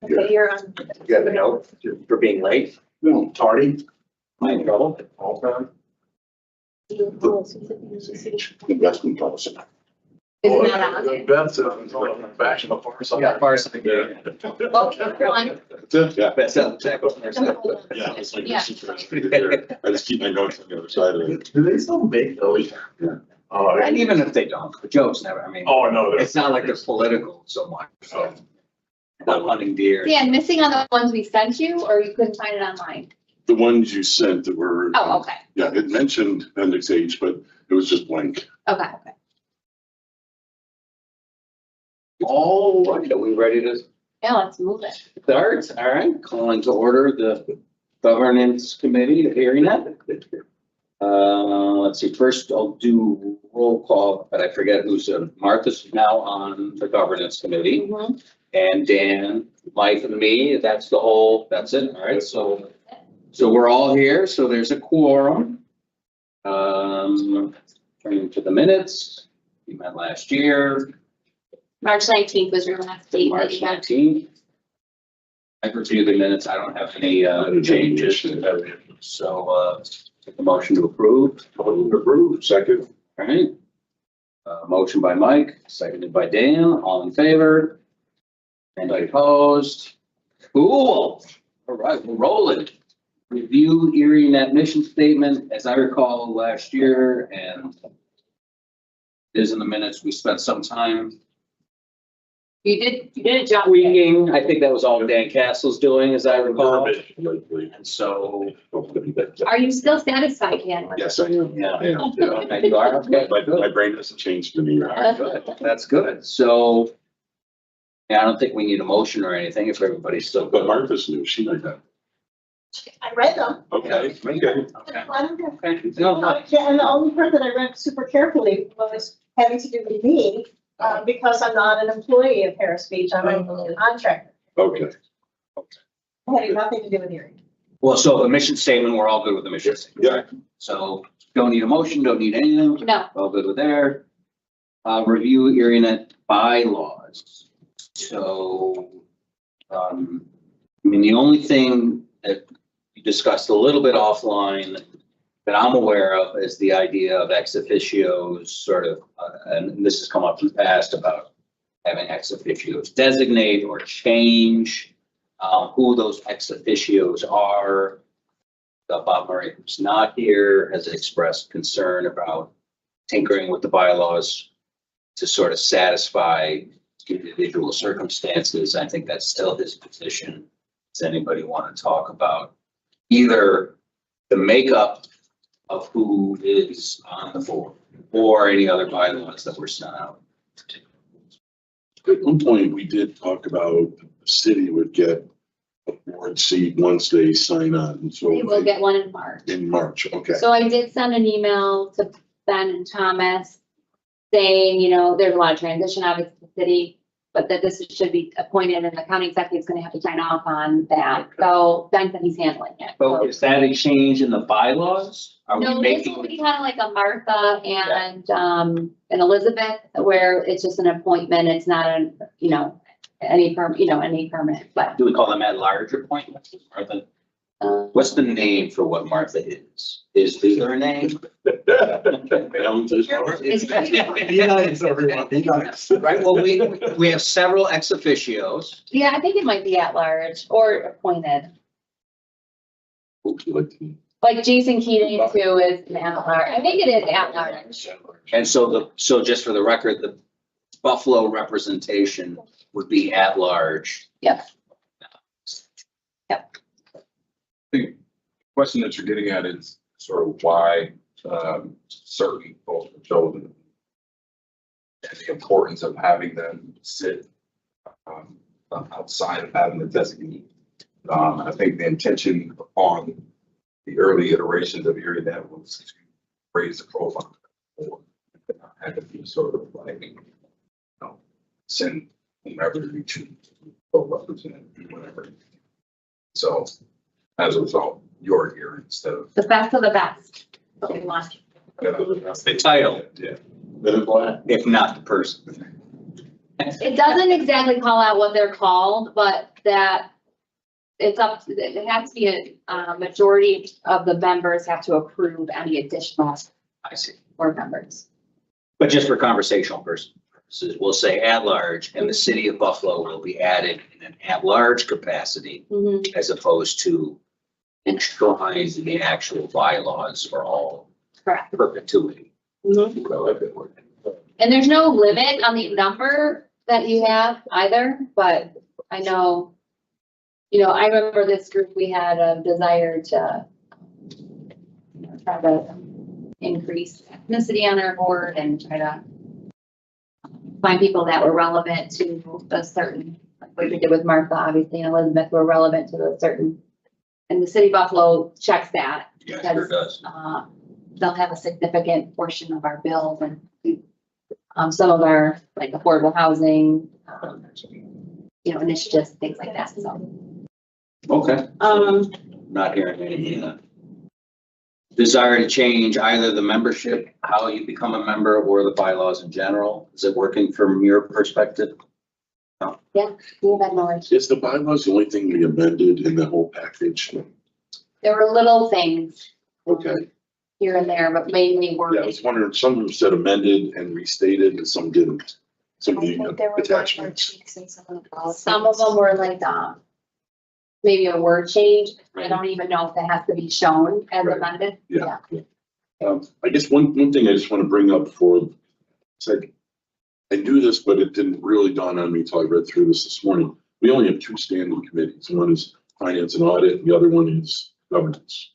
Okay, you're on. You have a note for being late? Tardy? My trouble? All time. Investment policy. Isn't that on? That's a fashion of farce. Yeah, farce. Okay, you're on. Yeah. Best out check. Yeah, it's like, Yeah. I just keep my notes on the other side of it. Do they still make those? Yeah. Oh, And even if they don't, the joke's never, I mean, oh, no. it's not like they're political so much. So. Not hunting deer. Yeah, missing on the ones we sent you, or you couldn't find it online? The ones you sent that were. Oh, okay, Yeah, it mentioned appendix H, but it was just blank. okay. All right, are we ready to Yeah, let's move it. start? All right, calling to order the governance committee of ErieNet. Let's see, first I'll do roll call, but I forget who's, Martha's now on the governance committee. Mhm. And Dan, Mike and me, that's the whole, that's it, all right, so we're all here, so there's a quorum. Turning to the minutes, we met last year, March 19th was your last date that March you had. 19th. I reviewed the minutes, I don't have any changes, so take a motion to approve, Approved, second. all right? Motion by Mike, seconded by Dan, all in favor? Anybody opposed? Cool. All right, we're rolling. Review ErieNet mission statement, as I recall last year, and it is in the minutes, we spent some time You did a job. tweaking. I think that was all Dan Castle's doing, as I recall. And so, Are you still satisfied, Ken? with Yes, I am. yeah. Yeah. Okay, you are, okay, My good. brain hasn't changed to me. All right, good. That's good. So, yeah, I don't think we need a motion or anything if everybody's still But good. Martha's new, she knows that. I read them. Okay, okay. Okay. I don't know. Okay. No, And the only part that I read super carefully was having to do with me, because I'm not an employee of Harris Beach, I'm a contractor. Okay. Having nothing to do with hearing. well, so the mission statement, we're all good with the mission statement. Yeah. So don't need a motion, don't need anything, No, all good with there. Review ErieNet bylaws. So, I mean, the only thing that we discussed a little bit offline that I'm aware of is the idea of ex officios sort of, and this has come up in the past about having ex officios designate or change who those ex officios are. Bob Murray, who's not here, has expressed concern about tinkering with the bylaws to sort of satisfy individual circumstances. I think that's still his position. Does anybody want to talk about either the makeup of who is on the board or any other bylaws that were sent out? At one point, we did talk about the city would get a board seat once they sign on, and so. we will get one in March. In March, okay. So I did send an email to Ben and Thomas saying, you know, there's a lot of transition obviously in the city, but that this should be appointed and the county executive is gonna have to sign off on that. So Ben said he's handling it. So is that a change in the bylaws? Are we No, this making? will be kind of like a Martha and Elizabeth, where it's just an appointment. It's not a, you know, any permanent, but. Do we call them at-large appointments, Martha? What's the name for what Martha is? Is there a name? Balance is hard. Be nice, everyone, be nice. Right, well, we have several ex officios. Yeah, I think it might be at large or appointed. Like Jason Keating too is an at large. I think it is at large. And so just for the record, the Buffalo representation would be at large. Yep. The question that you're getting at is sort of why certain folks are chosen and the importance of having them sit outside of having the designee. I think the intention on the early iterations of ErieNet was to raise the profile or have it be sort of like, you know, send whomever you choose to go represent whatever. So as a result, you're here instead of. The best of the best. What we want. The title, Yeah. if not the person. It doesn't exactly call out what they're called, but that it's up, it has to be a majority of the members have to approve any additional I see. board members. But just for conversational purposes, we'll say at-large, and the city of Buffalo will be added in an at-large capacity as opposed to enshrined in the actual bylaws for all Correct. perpetuity. I like that word. And there's no limit on the number that you have either, but I know, I remember this group, we had a desire to try to increase ethnicity on our board and try to find people that were relevant to a certain, like what we did with Martha, obviously, and Elizabeth were relevant to the certain, and the city of Buffalo checks that. Yeah, sure does. They'll have a significant portion of our bills and some of our like affordable housing, initiatives, things like that, so. Okay, not hearing any desire to change either the membership, how you become a member, or the bylaws in general. Is it working from your perspective? Yeah, we have had no issues. Is the bylaws the only thing we amended in the whole package? There were little things Okay, here and there, but mainly were. yeah, I was wondering, some of them said amended and restated and some didn't. Some of I think there the were attachments. tweaks in some of the policies. Some of them were like, maybe a word change. I don't even know if that has to be shown as Right. amended. Yeah. I guess one thing I just want to bring up it's like, I knew this, but it didn't really dawn on me until I read through this morning. We only have two standing committees. One is finance and audit, and the other one is governance.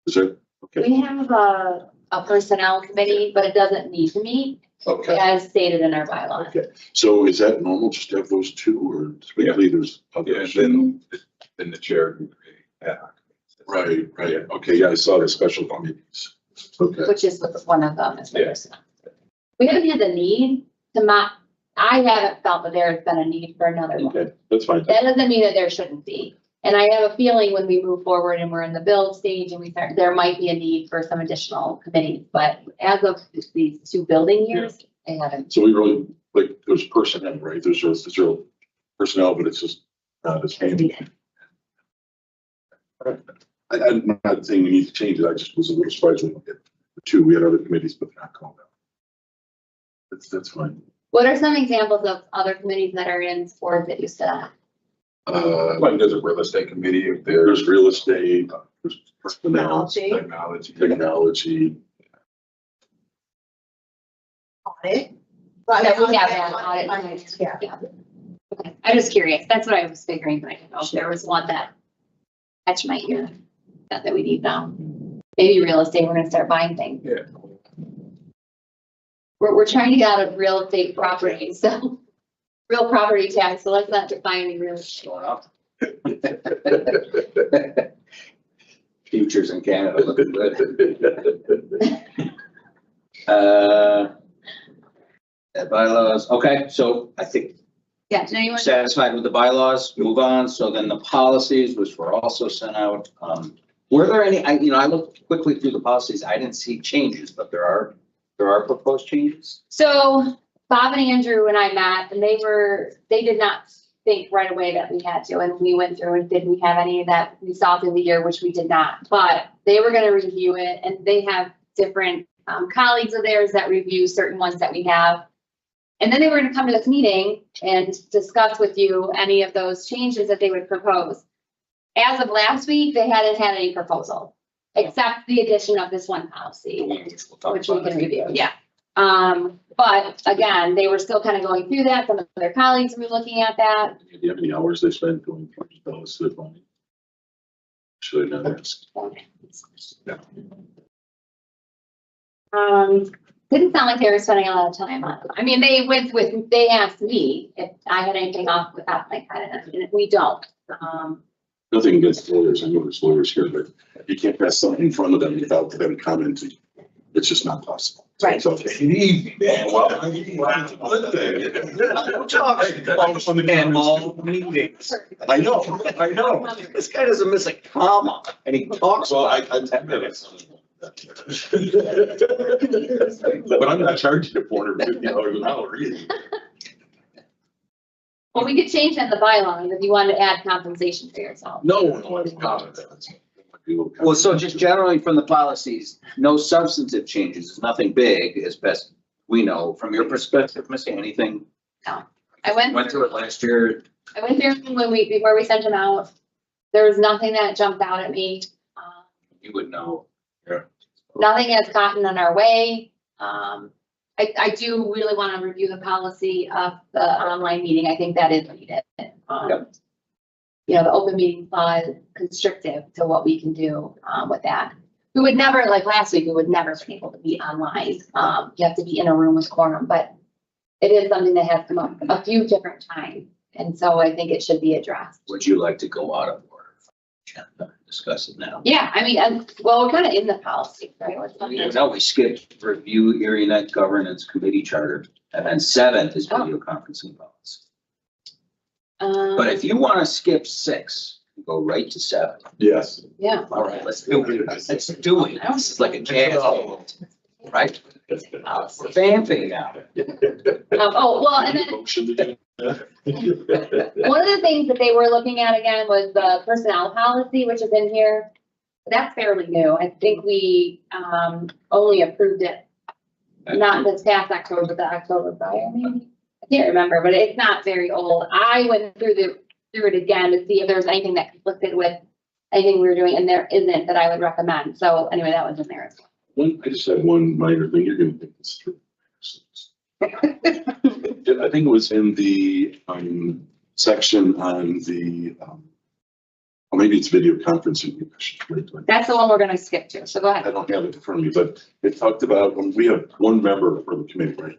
Is that, okay, We have a personnel committee, but it doesn't need to meet okay, as stated in our bylaws. okay. So is that normal just to have those two, or typically there's Yeah, others? then the chair can create ad hoc. Right, okay, yeah, I saw the special committees. Okay, Which is one of them, is the Yeah. personnel. We haven't had the need to I haven't felt that there has been a need for another one. okay, that's fine. That doesn't mean that there shouldn't be. And I have a feeling when we move forward and we're in the build stage and there might be a need for some additional committees, but as of these 2 building years, they haven't. So we really, like, there's personnel, right? There's real personnel, but it's just not as handy. I'm not saying we need to change it. I just was a little surprised when we get the 2. We had other committees, but they're not called out. That's fine. What are some examples of other committees that are in sport that you said? Like there's a real estate committee, if There's there's real estate, there's personnel, Technology, technology. audit. That we have that audit. Yeah. Okay, I'm just curious. That's what I was figuring, but I didn't know if there was one that catch my ear that we need now. Maybe real estate, we're gonna start buying things. Yeah. We're trying to get out of real estate property, so real property tax, so let's not define any real estate. Futures in Canada looking good. Bylaws, okay, so I think Yeah, no, you want. satisfied with the bylaws, move on. So then the policies, which were also sent out. Were there any, I looked quickly through the policies. I didn't see changes, but there are proposed changes. So Bob and Andrew and I met and they did not think right away that we had to. And we went through and did we have any that we saw through the year, which we did not, but they were going to review it and they have different colleagues of theirs that review certain ones that we have. And then they were going to come to this meeting and discuss with you any of those changes that they would propose. As of last week, they hadn't had any proposal, except the addition of this one policy, Which we'll talk which we about. can review, yeah. But again, they were still kind of going through that. Some of their colleagues were looking at that. Do you have any hours they spend going through the policy? Should I not ask? Didn't sound like they were spending a lot of time on it. I mean, they asked me if I had anything off without like that, and we don't. Nothing against lawyers. I know there's lawyers here, but you can't pass something in front of them without them commenting. It's just not possible. Right. So, Take it easy, man. Well, I mean, On the And all meetings. I know. This guy doesn't miss a comma and he talks. Well, I'm 10 minutes. But I'm not charging you $450 an hour either. Well, we could change that in the bylaws if you wanted to add compensation for yourself. No, no, I don't comment that. Well, so just generally from the policies, no substantive changes, it's nothing big as best we know. From your perspective, Missy, anything? I went Through it last year. before we sent them out. There was nothing that jumped out at me. You would know. Nothing has gotten in our way. I do really want to review the policy of the online meeting. I think that is needed. Yep. You know, the open meeting law is constrictive to what we can do, with that. We would never, like last week, we would never be able to be online. You have to be in a room with quorum, but it is something that has come up a few different times. And so I think it should be addressed. Would you like to go out of order? Agenda, discuss it now. Yeah, I mean, well, we're kind of in the policy, right? No, we skipped review ErieNet governance committee charter, and then 7 is video conferencing policy. But if you want to skip 6, go right to 7. Yes. Yeah. All right, let's do it. Let's do it. This is like a jazz, right? We're vamping now. Well, and then Motion to do that. one of the things that they were looking at again was the personnel policy, which is in here. That's fairly new. I think we, only approved it, not this past October, but the October prior, maybe. I can't remember, but it's not very old. I went through it again to see if there was anything that conflicted with anything we were doing, and there isn't that I would recommend. So anyway, that was in there as well. I just had one minor thing. You're gonna think this through. I think it was in the, section on the, or maybe it's video conferencing. That's the one we're gonna skip to. So go I ahead. don't have it in front of me, but it talked about, we have one member for the committee, right?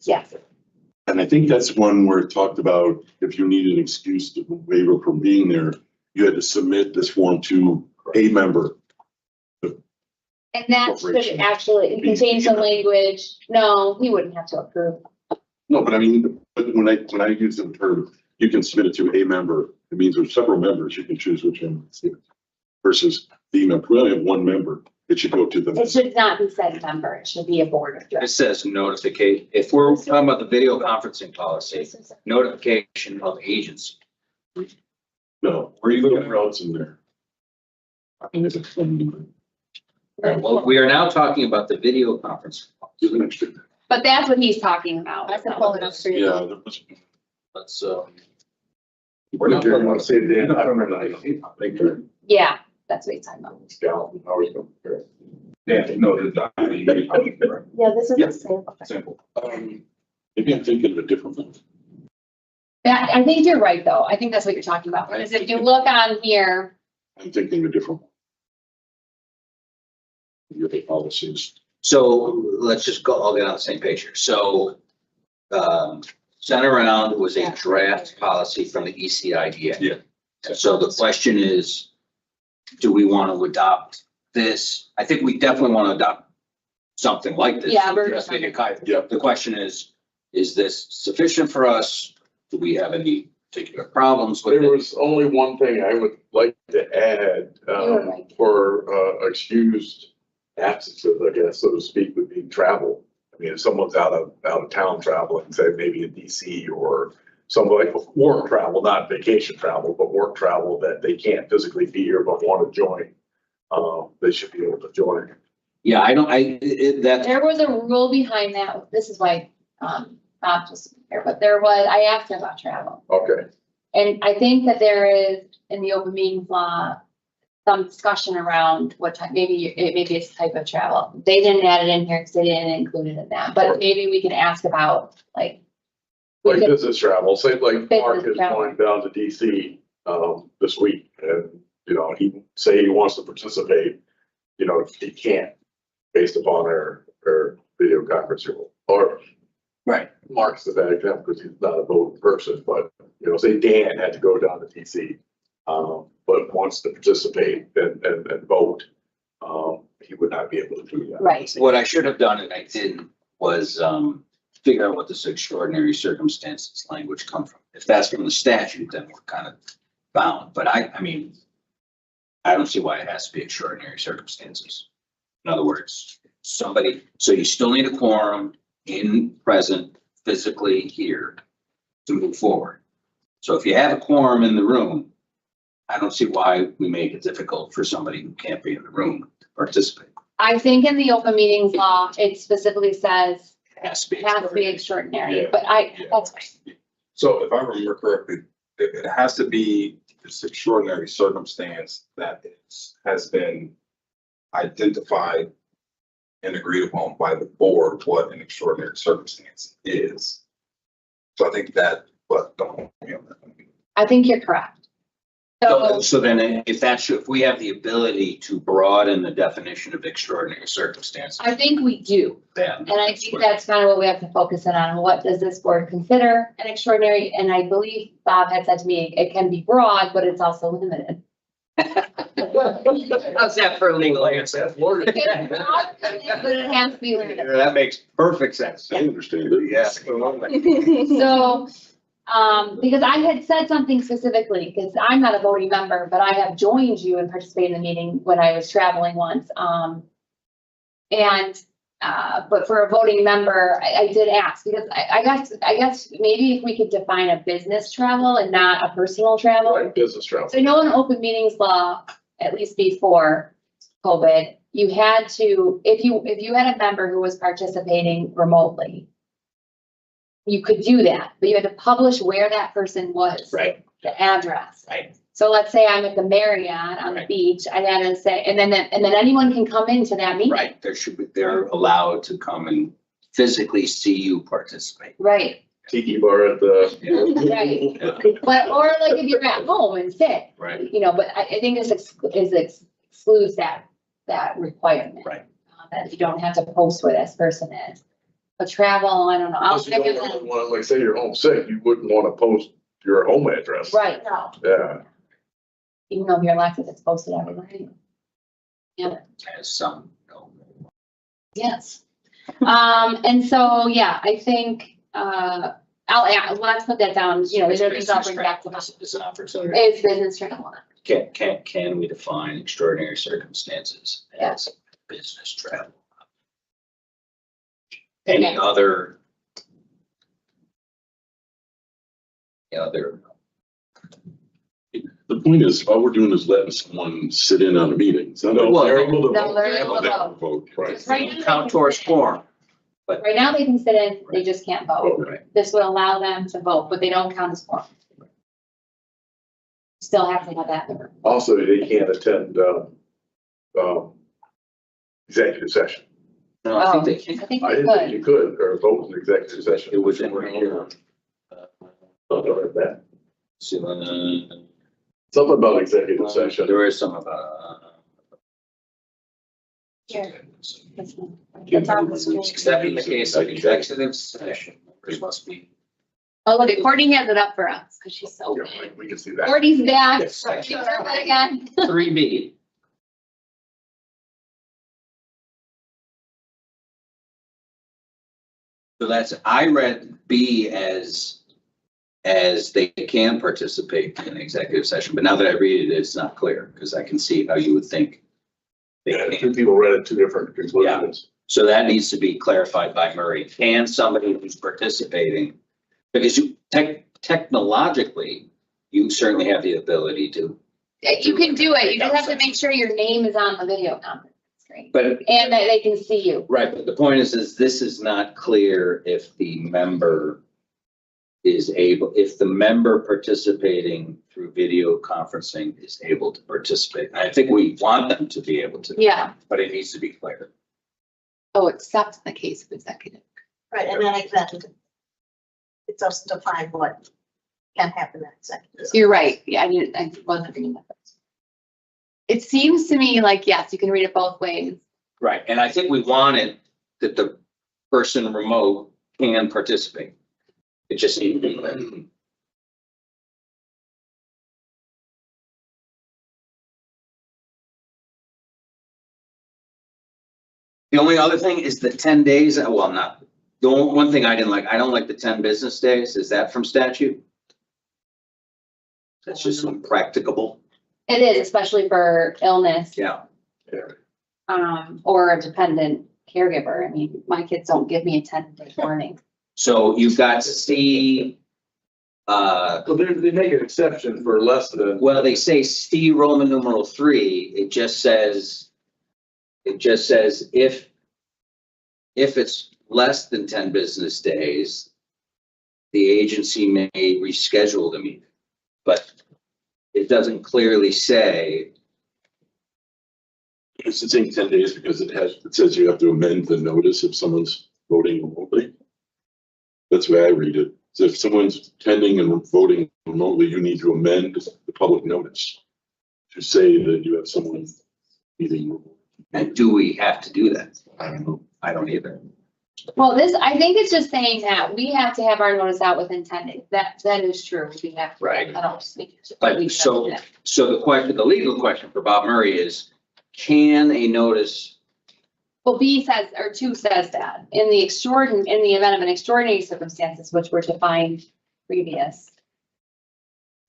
Yes. And I think that's one where it talked about if you need an excuse to waiver from being there, you had to submit this form to a member. And that should actually, you can change the language. No, he wouldn't have to approve. No, but I mean, but when I use the term, you can submit it to a member. It means there's several members. You can choose which one. Versus the member. We only have one member. It should go to It the. should not be said member. It should be a board of It directors. says notificate, if we're talking about the video conferencing policy, notification of agency. No, where you look else in there. I mean, it's a fun. Well, we are now talking about the video conference. There's an extra. But that's what he's talking about. I can pull it up for you. Yeah. there must be- Let's, We're not talking about say then, I don't remember. I think you're Yeah, that's what he's talking about. scout, how are you going to compare it? Yeah, no, it's not. Yeah, this is Yeah. the same. Simple. Maybe I'm thinking of a different one. Yeah, I think you're right, though. I think that's what you're talking about. Because if you look on here, I'm thinking of a different one. Your policies. so let's just go, I'll get on the same page here. So, sent around was a draft policy from the ECIDA. Yeah. So the question is, do we want to adopt this? I think we definitely want to adopt something like this. Yeah, we're- Just make it kind of- Yeah. The question is this sufficient for us? Do we have any particular problems with There it? was only one thing I would like to add, were right. for, excused absences, I guess, so to speak, would be travel. I mean, if someone's out of town traveling, say maybe in DC or somewhere like work travel, not vacation travel, but work travel that they can't physically be here but want to join, they should be able to join. Yeah, I don't, that, there was a rule behind that. This is why, Bob just here, but there was, I asked him about travel. Okay, And I think that there is, in the open meetings law, some discussion around what type, maybe it's the type of travel. They didn't add it in here because they didn't include it in that, but maybe we can ask about, like. we like could- business travel, say like Mark Business is travel. going down to DC, this week and, you know, he wants to participate, you know, he can't based upon our video conference rule. Or right. Mark's the bad example because he's not a voting person, but, you know, say Dan had to go down to DC, but wants to participate and vote, he would not be able to do that. Right. What I should have done, and I didn't, was, figure out what this extraordinary circumstances language come from. If that's from the statute, then we're kind of bound, but I mean, I don't see why it has to be extraordinary circumstances. In other words, somebody, so you still need a quorum in present physically here. to move forward. So if you have a quorum in the room, I don't see why we make it difficult for somebody who can't be in the room to participate. I think in the open meetings law, it specifically says It has to be. it has to be extraordinary, Yeah. but that's fine. So if I remember correctly, it has to be this extraordinary circumstance that has been identified and agreed upon by the board what an extraordinary circumstance is. So I think that, but don't. I think you're correct. So then if that's, if we have the ability to broaden the definition of extraordinary circumstances, I think we do. then. And I think that's kind of what we have to focus in on. What does this board consider an extraordinary? And I believe Bob had said to me, it can be broad, but it's also limited. How's that for a legal answer? It can be broad, but it has to be limited. That makes perfect sense. I understand it. Yes. So, because I had said something specifically, because I'm not a voting member, but I have joined you and participated in the meeting when I was traveling once. But for a voting member, I did ask, because I guess maybe if we could define a business travel and not a personal travel. Like business travel. So I know in open meetings law, at least before COVID, you had to, if you had a member who was participating remotely, you could do that, but you had to publish where that person was. Right, The address. right. So let's say I'm at the Marriott on the Right. beach, I had to say, and then anyone can come into that meeting. Right, they're allowed to come and physically see you participate. Right, Tiki bar at the. right. Yeah, But, or like if you're at home and sit, right, but I think this excludes that requirement. right. That you don't have to post where this person is. But travel, I don't know. I'll Unless you check it don't out. want, like, say you're homesick, you wouldn't want to post your home address. Right, No. Yeah. even though if you're elected, it's posted everywhere. anyway. Yeah, As some, no. yes. And so, yeah, I think, let's put that down, these are things I'll bring back to us. It's an opportunity. Is business travel. Can we define extraordinary circumstances as business travel? Any other? The point is, all we're doing is letting someone sit in on a meeting. It's not No, like- they're able to No, vote. they're able to vote. Vote. Right. Right now, Count towards quorum. Right now, they can sit in, they just can't vote. Right. This will allow them to vote, but they don't count as quorum. Still have to have that number. Also, they can't attend, executive session. No, I think they can. I think I we didn't think could. you could, or vote in executive session. It was in here. Something like that. So, Something about executive session. there is some about. Here. That's one. It's on the screen. Except in the case of executive session, there must be. Oh, look, Courtney has it up for us, because she's so Yeah, good. we can see that. Courtney's back. Yes. Can you start that again? 3B. So that's, I read B as they can participate in executive session, but now that I read it, it's not clear, because I can see how you would think they Yeah, can. two people read it, two different conclusions. So that needs to be clarified by Murray. Can somebody who's participating, because technologically, you certainly have the ability to, You can do it. You just have to make sure your name is on the video conference screen but and that they can see you. right, but the point is this is not clear if the member is able, if the member participating through video conferencing is able to participate. And I think we want them to be able to, Yeah. but it needs to be clear. Oh, except in the case of executive. Right, and then it doesn't define what can happen in executive. You're right. Yeah, I wasn't reading that. It seems to me like, yes, you can read it both ways. Right, and I think we wanted that the person remote can participate. It just needs to be clear. The only other thing is the 10 days, well, not, the one thing I didn't like, I don't like the 10 business days. Is that from statute? That's just impracticable. It is, especially for illness, Yeah, or a dependent caregiver. I mean, my kids don't give me a 10-day warning. so you've got C, So they make an exception for less than. well, they say see Roman numeral 3, it just says if it's less than 10 business days, the agency may reschedule the meeting. But it doesn't clearly say, It's saying 10 days because it says you have to amend the notice if someone's voting remotely. That's the way I read it. So if someone's attending and voting remotely, you need to amend the public notice to say that you have someone meeting remotely. and do we have to do that? I don't know. I don't either. Well, I think it's just saying that we have to have our notice out within 10 days. That is true. We have to. Right. I don't speak. But we have so- to do that. So the legal question for Bob Murray is, can a notice, Well, B says, or 2 says that, in the event of an extraordinary circumstances, which were defined previous.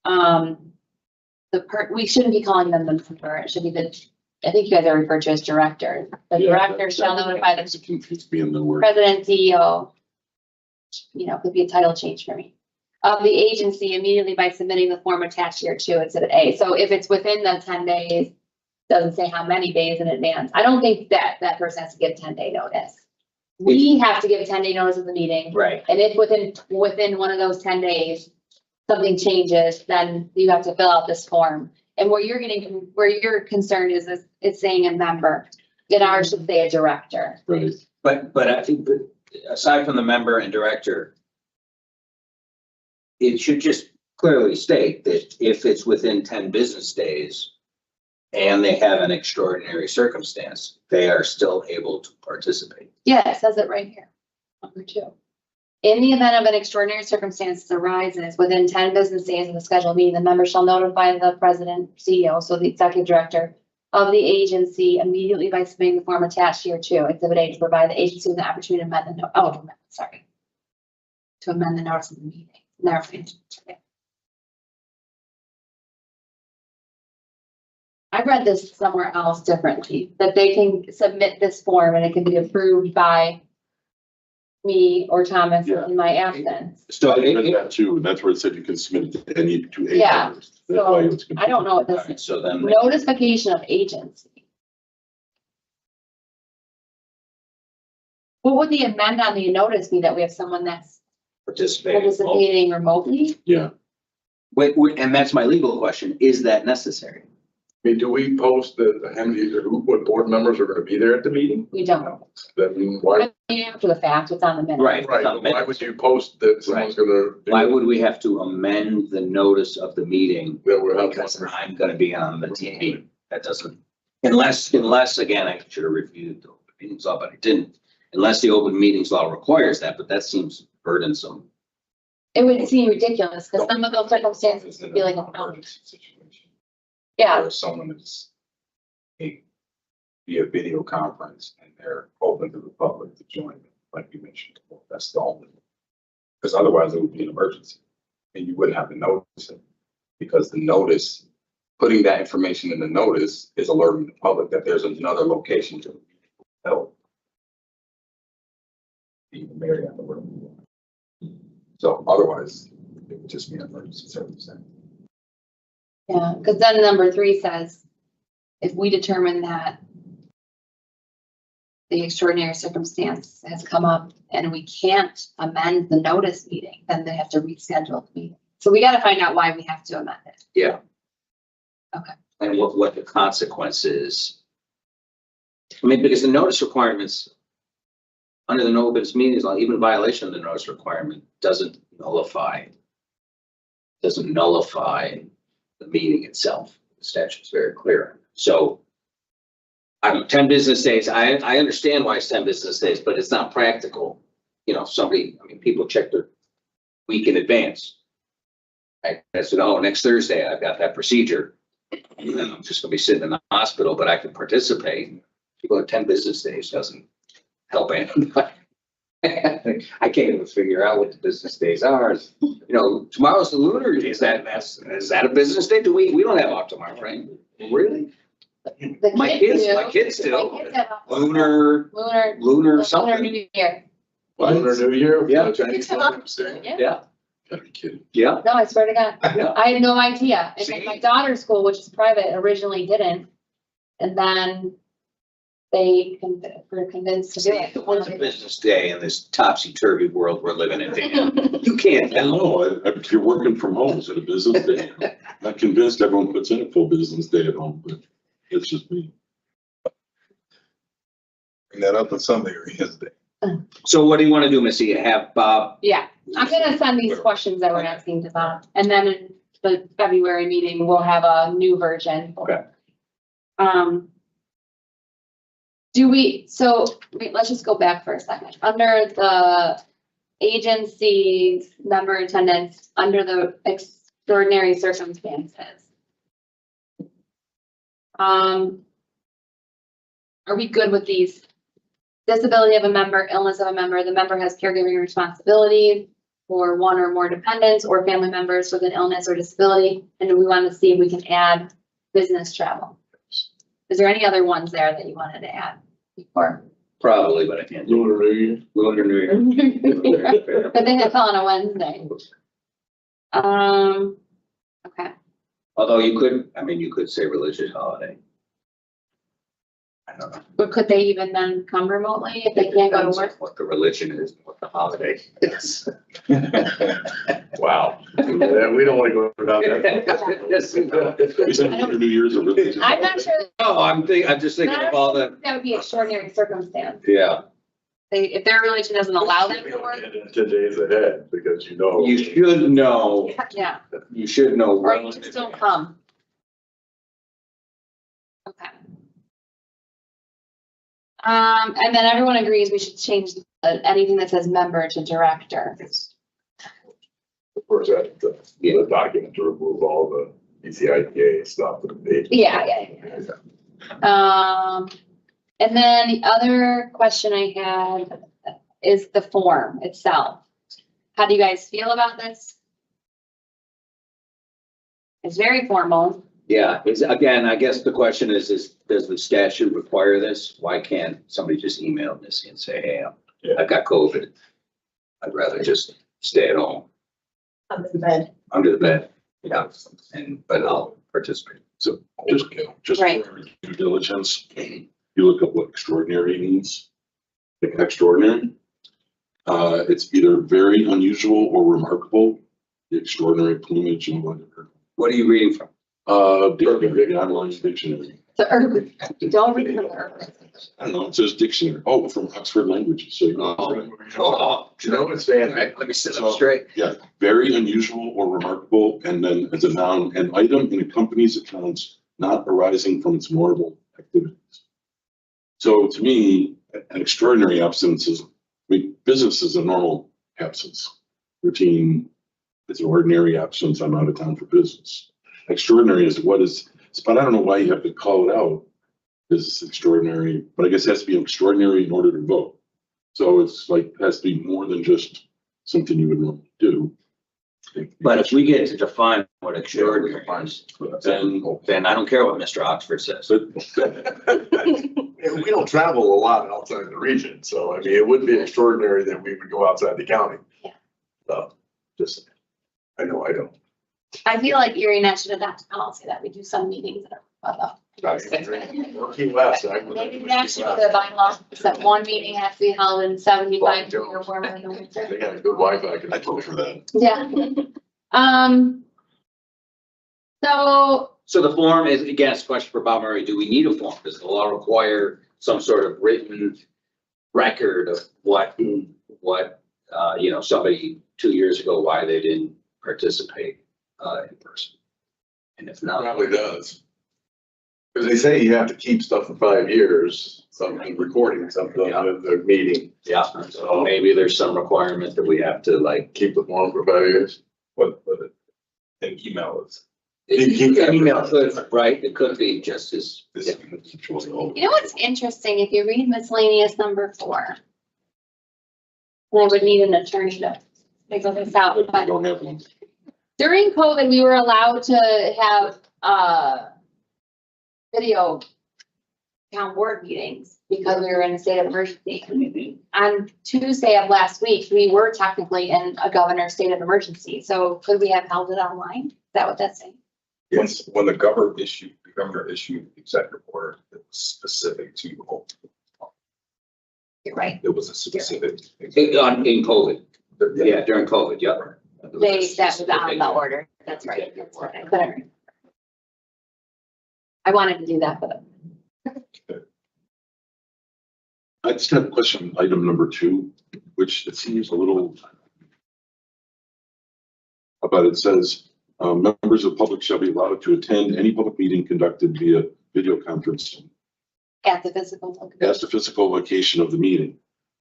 We shouldn't be calling them the member, it should be I think you guys are referred to as director. The Yeah, director shall notify the It's confused being the word. president, CEO. Could be a title change for me. Of the agency immediately by submitting the form attached here to Exhibit A. So if it's within the 10 days, doesn't say how many days in advance. I don't think that person has to give 10-day notice. We have to give a 10-day notice of the meeting. right? And if within one of those 10 days, something changes, then you have to fill out this form. And where your concern is it's saying a member. Then ours should say a director. Right. But I think that aside from the member and director, it should just clearly state that if it's within 10 business days and they have an extraordinary circumstance, they are still able to participate. Yeah, it says it right here. Number 2. In the event of an extraordinary circumstance arises within 10 business days of the scheduled meeting, the member shall notify the president, CEO, so the executive director of the agency immediately by submitting the form attached here to Exhibit A to provide the agency with the opportunity to amend to amend the notice of the meeting. Never mind. Okay. I read this somewhere else differently, that they can submit this form and it can be approved by me or Thomas Yeah. in my absence. So I read that too, and that's where it said you can submit it to any to a Yeah, members. That's why so it's I don't know what this Alright, is. so then, Notification of agency. What would the amend on the notice be, that we have someone that's participate. participating remotely? Yeah, Wait, and that's my legal question. Is that necessary? I mean, do we post what board members are gonna be there at the meeting? We don't. Then why, After the fact, it's on the minute. Right. right, but why would you post that someone's gonna? do Why would we have to amend the notice of the meeting That we're having. because I'm gonna be on the team? That doesn't, unless, again, I should have reviewed the open meetings law, but I didn't. Unless the open meetings law requires that, but that seems burdensome. It would seem ridiculous, because some of those circumstances would be like, yeah, Or someone that's via video conference and they're open to the public to join, like you mentioned. That's the only. Because otherwise it would be an emergency and you wouldn't have to notice it. Because the notice, putting that information in the notice is alerting the public that there's another location to help. Even Mary on the room. So otherwise, it would just be an emergency circumstance. yeah, because then number 3 says, if we determine that the extraordinary circumstance has come up and we can't amend the notice meeting, then they have to reschedule the meeting. So we gotta find out why we have to amend it. Yeah. Okay. And what the consequence is. I mean, because the notice requirements under the no business meetings law, even violation of the notice requirement doesn't nullify the meeting itself. The statute's very clear. So I don't know, 10 business days, I understand why it's 10 business days, but it's not practical. People check their week in advance. I said, oh, next Thursday, I've got that procedure. And then I'm just gonna be sitting in the hospital, but I can participate. People at 10 business days doesn't help anybody. I can't even figure out what the business days are. Tomorrow's the lunar day. Is that a business day? We don't have off tomorrow, right? Really? The My kids do. My kids have Lunar lunar something. New Year. Lunar New Year? Yeah. Chinese New Year. Yeah. Yeah. Gotta be kidding. Yeah. No, I swear to God. Yeah. I had no idea. And See? then my daughter's school, which is private, originally didn't. And then they were convinced to do it. It was a business day in this topsy-turvy world we're living in, Dan. You can't I don't know. know, if you're working from home, is it a business day? Not convinced everyone puts in a full business day at home, but it's just me. Bring that up on Sunday or his day. So what do you want to do, Missy? Have Bob? Yeah, I'm gonna send these questions that we're asking to Bob, and then in the February meeting, we'll have a new version. Okay. Wait, let's just go back for a second. Under the agency's member attendance, under the extraordinary circumstances. Are we good with these? Disability of a member, illness of a member, the member has caregiving responsibility for one or more dependents or family members with an illness or disability, and we want to see if we can add business travel. Is there any other ones there that you wanted to add before? Probably, but I can't do Lunar New Year. it. Lunar New Year. But then it fell on a Wednesday. Okay, Although you could say religious holiday. I don't know. but could they even then come remotely if they can't go to Depends on work? what the religion is, and what the holiday is. Wow. Yeah, we don't want to go down that. Yes. Isn't Lunar New Year's a religion? I'm not sure No, I'm just thinking of all the, that would be extraordinary circumstance. yeah. If their religion doesn't allow them to work, 10 days ahead, because you know. You should know, yeah, you should know. or well you in just don't advance. come. Okay. And then everyone agrees we should change anything that says member to director. Of course, the document to remove all the ECITA stuff. Yeah. And then the other question I had is the form itself. How do you guys feel about this? It's very formal. Yeah, again, I guess the question is, does the statute require this? Why can't somebody just email Missy and say, hey, I've got COVID. I'd rather just stay at home, Under the bed. under the bed. Yeah, but I'll participate. So just Right. for due diligence, you look up what extraordinary means. Like extraordinary. It's either very unusual or remarkable, the extraordinary plumage and whatever. What are you reading from? Dictionary, online dictionary. The urban, don't read the urban. I don't know, it says dictionary. Oh, from Oxford Languages. So, Oh, You know what's saying? let me sit up straight. yeah, very unusual or remarkable, and then as a noun, an item in a company's accounts not arising from its normal activities. So to me, an extraordinary absence is, business is a normal absence. Routine, it's an ordinary absence, I'm out of town for business. Extraordinary is what is, but I don't know why you have to call it out as extraordinary, but I guess it has to be extraordinary in order to vote. So it's like, it has to be more than just something you would normally do. But if we get to define what extraordinary is, then I don't care what Mr. Oxford says. We don't travel a lot outside the region, so I mean, it wouldn't be extraordinary that we would go outside the county. Yeah. So, just, I know I don't. I feel like ErieNet should adopt a policy that we do some meetings that are. Key West. Maybe that should be the bylaw, that one meeting has to be held in 75 or warmer in the winter. They got good Wi-Fi. I vote for that. Yeah. So the form is, again, it's a question for Bob Murray. Do we need a form? Does the law require some sort of written record of what, somebody 2 years ago, why they didn't participate in person? And if not. Probably does. Because they say you have to keep stuff for 5 years, something recording something of the meeting. Yeah, so maybe there's some requirement that we have to Keep the form for 5 years. But an email is. An email could, right? It could be just as. This is you know what's interesting, if you read miscellaneous number 4, and I would need an attorney to figure this out, I but don't have one. during COVID, we were allowed to have, video town board meetings because we were in a state of emergency. On Tuesday of last week, we were technically in a governor's state of emergency. So could we have held it online? Is that what that's saying? Yes, when the governor issued executive order, it was specific to, You're right. it was a specific. In COVID, yeah, during COVID, yeah. That was on the order. That's right. That's right. I couldn't remember. I wanted to do that, but I just have a question, item number 2, which it seems a little. But it says, members of the public shall be allowed to attend any public meeting conducted via video conferencing at the physical location. as the physical location of the meeting.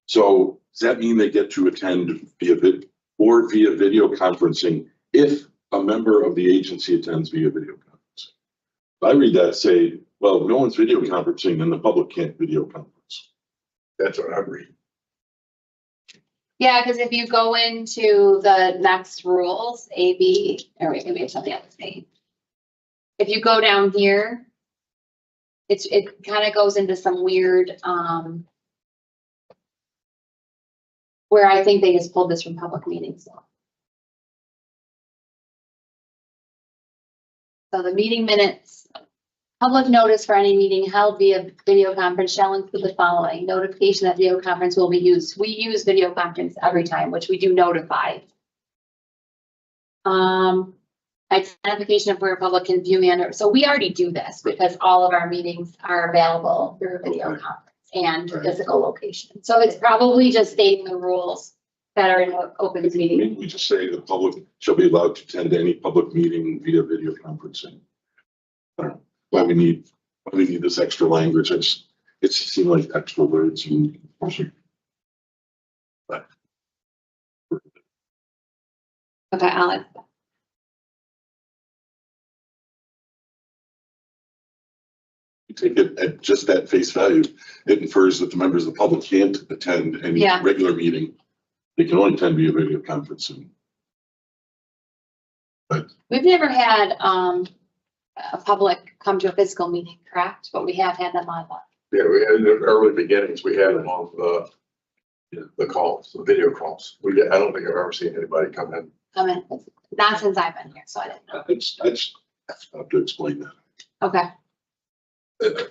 So does that mean they get to attend via video conferencing if a member of the agency attends via video conferencing? I read that say, well, if no one's video conferencing, then the public can't video conference. That's what I read. Yeah, because if you go into the next rules, AB, or wait, maybe it's something else. If you go down here, it kind of goes into some weird, where I think they just pulled this from public meetings. So the meeting minutes, public notice for any meeting held via video conference shall include the following: notification that video conference will be used. We use video conference every time, which we do notify. Identification of where public can view and, so we already do this because all of our meetings are available through video conference and physical location. So it's probably just stating the rules that are in the open meeting. Maybe we just say the public shall be allowed to attend any public meeting via video conferencing. I don't know why we need this extra language. It just seemed like extra words and. But Okay, Alex. you take it at just that face value, it infers that the members of the public can't attend any Yeah. regular meeting. They can only attend via video conferencing. We've never had a public come to a physical meeting, correct? But we have had them online. Yeah, we had in the early beginnings, we had them on the calls, the video calls. I don't think I've ever seen anybody come in. Come in, not since I've been here, so I didn't know. I just have to explain that. Okay.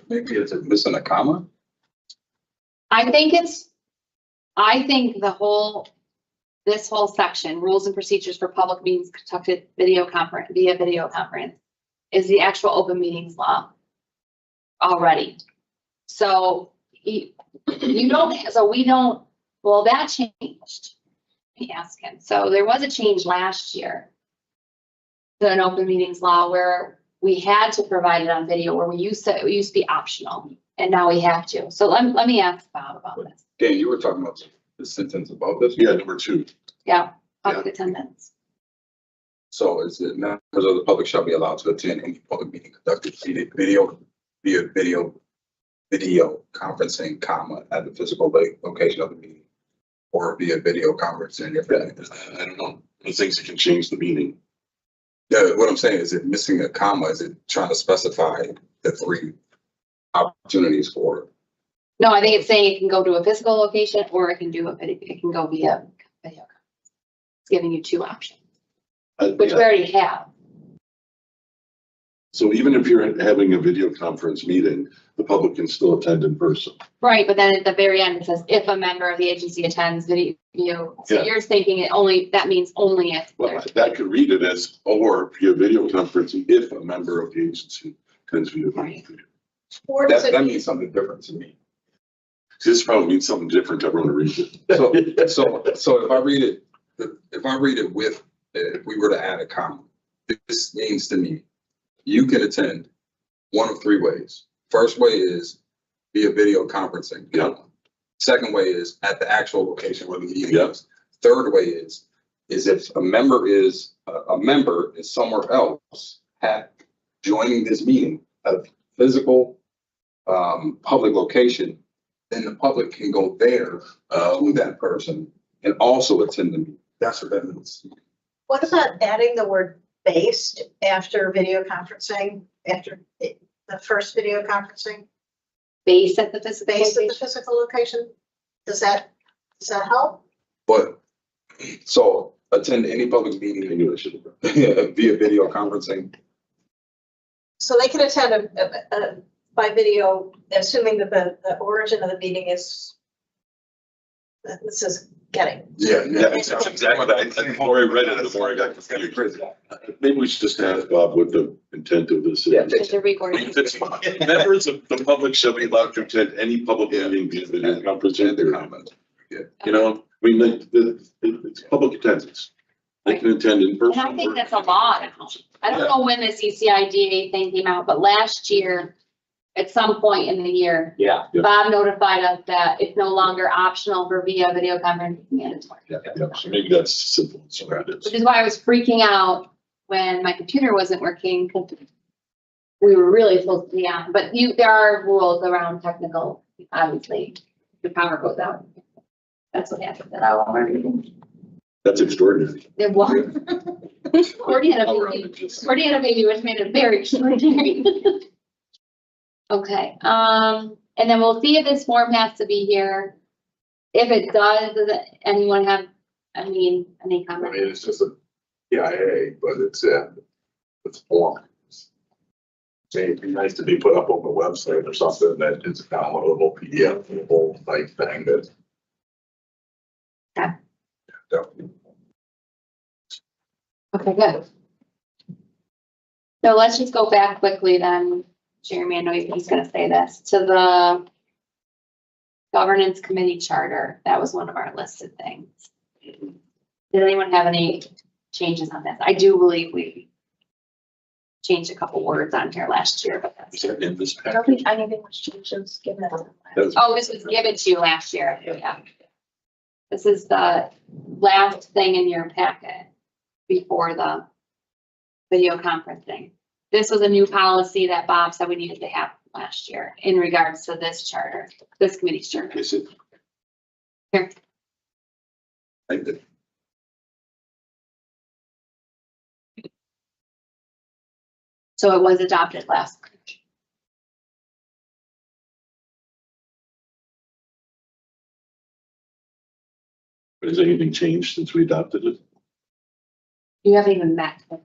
Maybe it's missing a comma. I think this whole section, rules and procedures for public meetings conducted via video conference, is the actual open meetings law already. So we don't, well, that changed. Let me ask him. So there was a change last year to an open meetings law where we had to provide it on video, where it used to be optional, and now we have to. So let me ask Bob about this. Dan, you were talking about the sentence above this. Yeah, number 2. Yeah, public attendance. So is it members of the public shall be allowed to attend any public meeting conducted via video conferencing, comma, at the physical location of the meeting, or via video conferencing. I don't know. The things that can change the meaning. What I'm saying is, it missing a comma? Is it trying to specify the 3 opportunities for it? No, I think it's saying it can go to a physical location or it can do it can go via video. It's giving you 2 options, which Yeah. we already have. So even if you're having a video conference meeting, the public can still attend in person. Right, but then at the very end, it says if a member of the agency attends video, so Yeah. you're thinking that means only if. Well, that could read it as, or via video conferencing if a member of the agency attends via Right. video. Or does That it, means something different to me. This probably means something different to everyone who reads it. So if I read it with, if we were to add a comma, this means to me, you can attend one of 3 ways. First way is via video conferencing. Yeah. Second way is at the actual location where the meeting Yeah. is. Third way is if a member is somewhere else joining this meeting at a physical public location, then the public can go there to that person and also attend the meeting. That's what that means. what about adding the word based after video conferencing, after the first video conferencing? base at the physical Based on the location. physical location? Does that help? But, so attend any public meeting I knew I should have. via video conferencing. So they can attend by video, assuming that the origin of the meeting is, this is getting. Yeah, that's exactly what the more I read it, the more I got confused. Maybe we should just ask Bob what the intent of this is. It's a recording. Members of the public shall be allowed to attend any public meeting via video conferencing. And the comment. You know, I mean, it's public attendance. They can attend in person. And I think that's a law now. I don't know when this ECIDA thing came out, but last year, at some point in the year, Yeah. Yeah. Bob notified us that it's no longer optional for via video conference, mandatory. Yeah, so maybe that's simple. So that is. Which is why I was freaking out when my computer wasn't working, because we were really supposed to be on, but there are rules around technical, obviously, the power goes out. That's what happened at our meeting. That's extraordinary. It was. Cordy had a baby, which made it very extraordinary. Okay, and then we'll see if this form has to be here. If it does anyone have, any I mean, comments? it's just a PIA, but it's form. It'd be nice to be put up on the website or something that is a downloadable PDF, whole type thing that. Okay. Definitely. Okay, good. So let's just go back quickly then, Jeremy, I know he's gonna say this, to the governance committee charter. That was one of our listed things. Did anyone have any changes on this? I do believe we changed a couple words on here last year, but Is that's. that in this I don't package? think anything was changes given that. That was- Oh, this was given to you last year, yeah. This is the last thing in your packet before the video conferencing. This was a new policy that Bob said we needed to have last year in regards to this charter, this committee's charter. Is it? Here. I did. So it was adopted last March. But has anything changed since we adopted it? You haven't even met the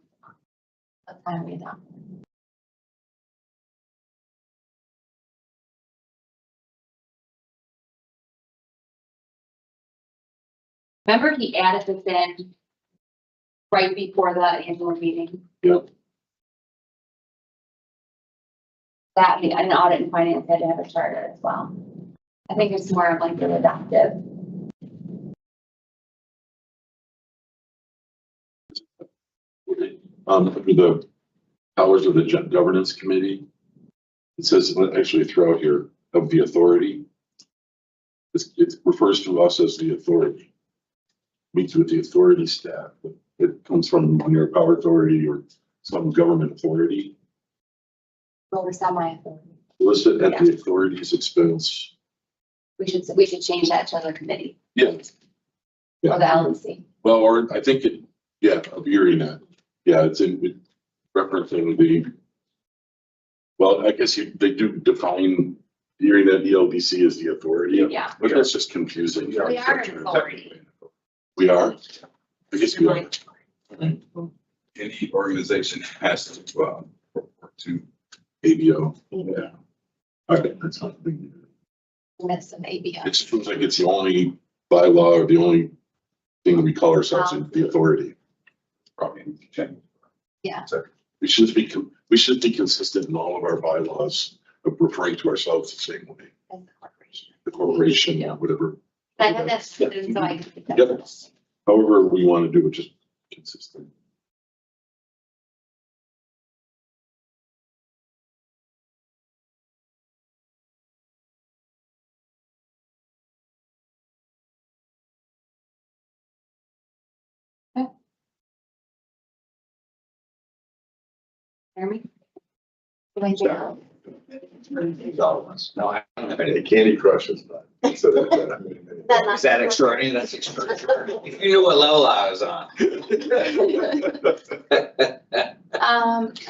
time we adopted. Remember he added this in right before the annual meeting? Yep. That, an audit and finance had to have a charter as well. I think it's more of like an adoptive. Under the powers of the governance committee, it says actually throughout here of the authority. It refers to us as the authority. Meets with the authority staff. It comes from your power authority or some government authority. Over semi-authority. Listed at the authority's expense. We should change that to the committee Yeah. or the LEC. Well, or I think it, yeah, of ErieNet. Yeah, it's in referencing the, well, I guess they do define ErieNet ELDC as the authority. Yeah. But that's just confusing. We are an authority. We are? I guess we are. Any organization has to, report to ABO. Yeah. All right, that's not a big deal. Miss some ABI. It seems like it's the only bylaw or the only thing we call ourselves in the authority. probably need to change. Yeah. We should be consistent in all of our bylaws of referring to ourselves the same way. As the corporation. The corporation, whatever, I have that, so I can. Yep. however we want to do it, just consistent. Jeremy? Anything else? No, I don't have Any any. Candy Crushes, but. So That Is that extraordinary? That's extraordinary. If you knew what level I was on.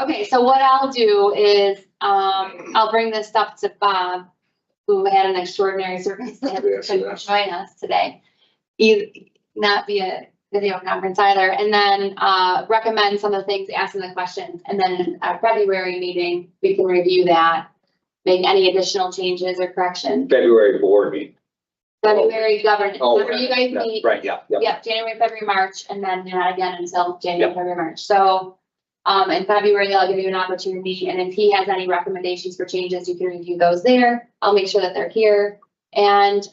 Okay, so what I'll do is, I'll bring this stuff to Bob who had an extraordinary circumstance, Yes, couldn't yes. join us today. Not via video conference either, and then, recommend some of the things, asking the questions, and then in our February meeting, we can review that. Make any additional changes or corrections. February board meeting. February governance, Oh, whenever you guys meet, Right, yeah, yeah. yeah, January, February, March, and then not again until January, February, March. So, in February, I'll give you an opportunity, and if he has any recommendations for changes, you can review those there. I'll make sure that they're here. And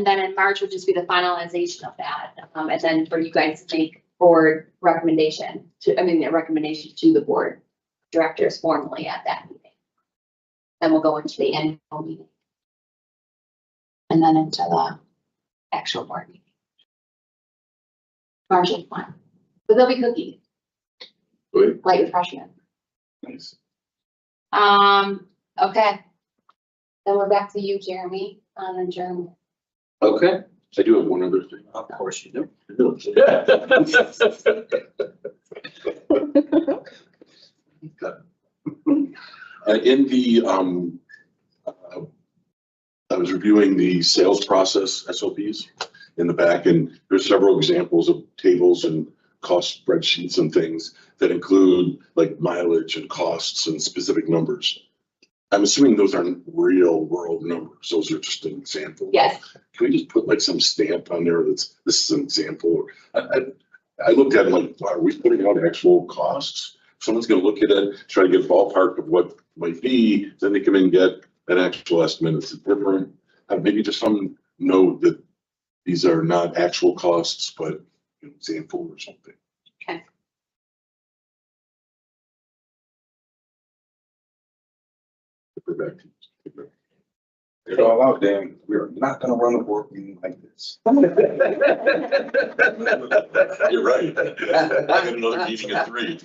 then in March would just be the finalization of that. And then for you guys to make board recommendation a recommendation to the board directors formally at that meeting. Then we'll go into the annual meeting. And then into the actual board meeting. March 1. But there'll be cookies, Good. light refreshment. Nice. Okay. Then we're back to you, Jeremy, on adjournment. Okay. I do have one other thing. Of course you do. In the, I was reviewing the sales process SOPs in the back, and there's several examples of tables and cost spreadsheets and things that include like mileage and costs and specific numbers. I'm assuming those aren't real world numbers. Those are just an example. Yes, Can we just put like some stamp on there that's, this is an example? I looked at it like, are we putting out actual costs? Someone's gonna look at it, try to get a ballpark of what might be, then they come in and get an actual estimate. It's different. Maybe just some note that these are not actual costs, but an example or something. okay. Put it back to you. Get it all out there. We're not gonna run a board meeting like this. You're right. I got another meeting at 3.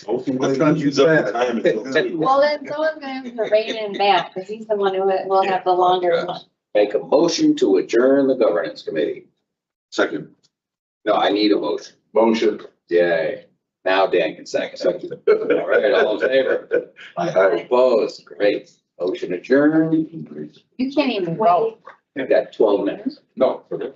I'm trying to use up the time until 2. Well, then someone's gonna have to rein in Matt, because he's the one who will have the longer one. Make a motion to adjourn the governance committee. Second. No, I need a motion. Motion. Yay. Now Dan can second. All right, all in favor? Aye. Opposed? Great. Motion adjourned. You can't even wait. We've got 12 minutes. No, for the